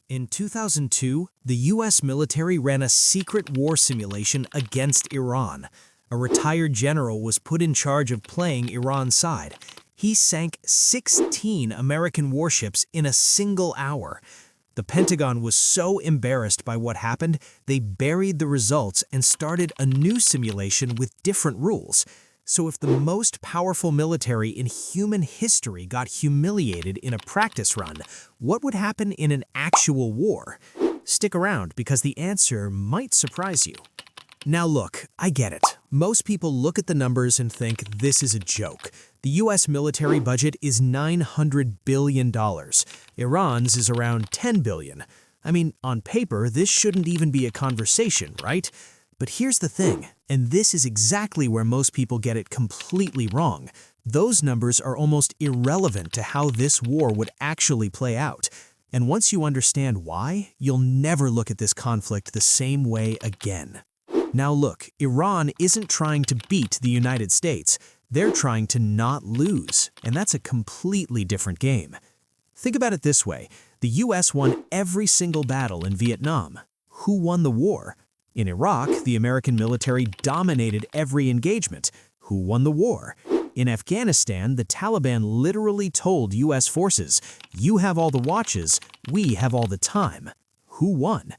In 2002, the US military ran a secret war simulation against Iran. A retired general was put in charge of playing Iran's side. He sank 16 American warships in a single hour. The Pentagon was so embarrassed by what happened, they buried the results and started a new simulation with different rules. So if the most powerful military in human history got humiliated in a practice run, what would happen in an actual war? Stick around because the answer might surprise you. Now look, I get it. Most people look at the numbers and think this is a joke. The US military budget is $900 billion. Iran's is around $10 billion. I mean, on paper, this shouldn't even be a conversation, right? But here's the thing, and this is exactly where most people get it completely wrong. Those numbers are almost irrelevant to how this war would actually play out. And once you understand why, you'll never look at this conflict the same way again. Now look, Iran isn't trying to beat the United States. They're trying to not lose, and that's a completely different game. Think about it this way. The US won every single battle in Vietnam. Who won the war? In Iraq, the American military dominated every engagement. Who won the war? In Afghanistan, the Taliban literally told US forces, "You have all the watches, we have all the time." Who won?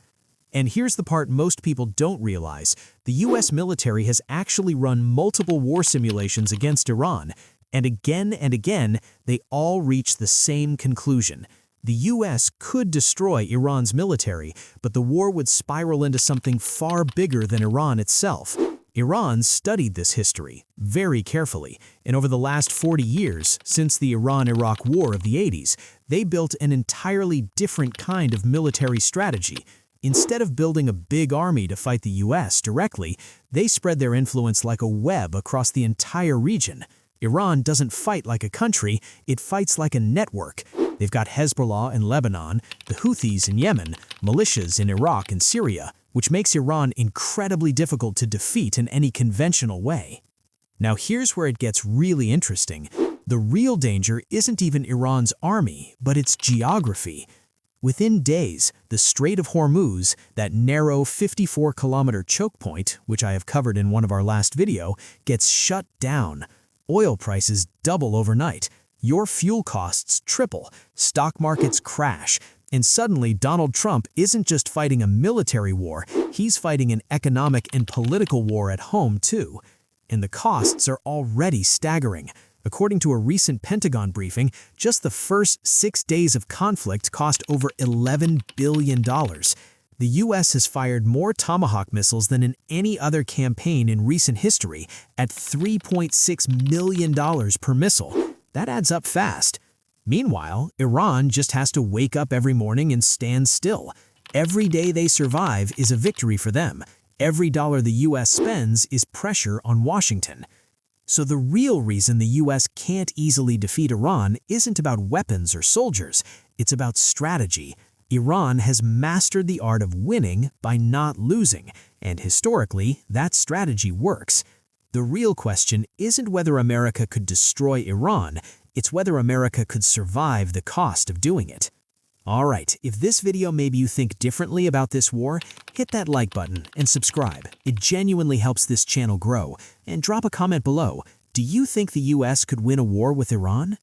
And here's the part most people don't realize. The US military has actually run multiple war simulations against Iran, and again, they all reach the same conclusion. The US could destroy Iran's military, but the war would spiral into something far bigger than Iran itself. Iran studied this history very carefully, and over the last 40 years, since the Iran-Iraq War of the 80s, they built an entirely different kind of military strategy. Instead of building a big army to fight the US directly, they spread their influence like a web across the entire region. Iran doesn't fight like a country, it fights like a network. They've got Hezbollah in Lebanon, the Houthis in Yemen, militias in Iraq and Syria, which makes Iran incredibly difficult to defeat in any conventional way. Now here's where it gets really interesting. The real danger isn't even Iran's army, but its geography. Within days, the Strait of Hormuz, that narrow 54-kilometer choke point, which I have covered in one of our last video, gets shut down. Oil prices double overnight. Your fuel costs triple, stock markets crash, and suddenly Donald Trump isn't just fighting a military war, he's fighting an economic and political war at home too. And the costs are already staggering. According to a recent Pentagon briefing, just the first 6 days of conflict cost over $11 billion. The US has fired more Tomahawk missiles than in any other campaign in recent history, at $3.6 million per missile. That adds up fast. Meanwhile, Iran just has to wake up every morning and stand still. Every day they survive is a victory for them. Every dollar the US spends is pressure on Washington. So the real reason the US can't easily defeat Iran isn't about weapons or soldiers, it's about strategy. Iran has mastered the art of winning by not losing, and historically, that strategy works. The real question isn't whether America could destroy Iran, it's whether America could survive the cost of doing it. Alright, if this video made you think differently about this war, hit that like button and subscribe. It genuinely helps this channel grow. And drop a comment below. Do you think the US could win a war with Iran?